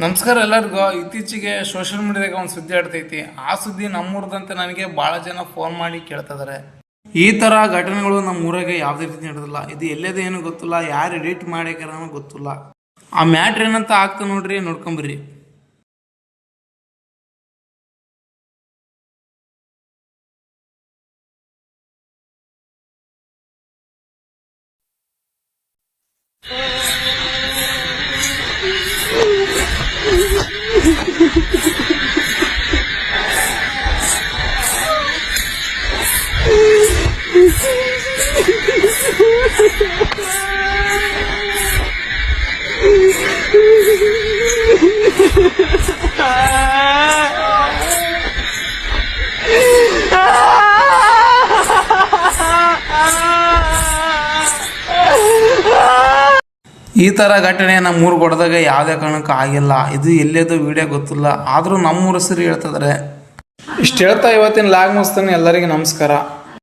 ನಮಸ್ಕಾರ ಎಲ್ಲರಿಗೂ. ಇತ್ತೀಚೆಗೆ ಸೋಷಿಯಲ್ ಮೀಡಿಯಾದಾಗ ಒಂದು ಸುದ್ದಿ ಆಡ್ತೈತಿ. ಆ ಸುದ್ದಿ ನಮ್ಮೂರದಂತೆ ನನಗೆ ಭಾಳ ಜನ ಫೋನ್ ಮಾಡಿ ಕೇಳ್ತಿದ್ದಾರೆ. ಈ ಥರ ಘಟನೆಗಳು ನಮ್ಮ ಊರಾಗೆ ಯಾವುದೇ ರೀತಿ ನಡೆದಿಲ್ಲ. ಇದು ಎಲ್ಲೇದು ಏನು ಗೊತ್ತಿಲ್ಲ, ಯಾರು ಎಡಿಟ್ ಮಾಡ್ಯಾರ ಗೊತ್ತಿಲ್ಲ. ಆ ಮ್ಯಾಟ್ರ್ ಏನಂತ ಆಗ್ತಾ ನೋಡ್ರಿ, ನೋಡ್ಕೊಂಬರ್ರಿ. ಈ ಥರ ಘಟನೆ ನಮ್ಮೂರು ಕೊಡದಾಗ ಯಾವುದೇ ಕಾರಣಕ್ಕೂ ಆಗಿಲ್ಲ. ಇದು ಎಲ್ಲೇದು ವಿಡಿಯೋ ಗೊತ್ತಿಲ್ಲ, ಆದರೂ ನಮ್ಮೂರ ಹೆಸರು ಹೇಳ್ತಿದ್ದಾರೆ. ಇಷ್ಟು ಹೇಳ್ತಾ ಇವತ್ತಿನ ಲಾಗ್ ಮುಗಿಸ್ತಾನೆ. ಎಲ್ಲರಿಗೂ ನಮಸ್ಕಾರ.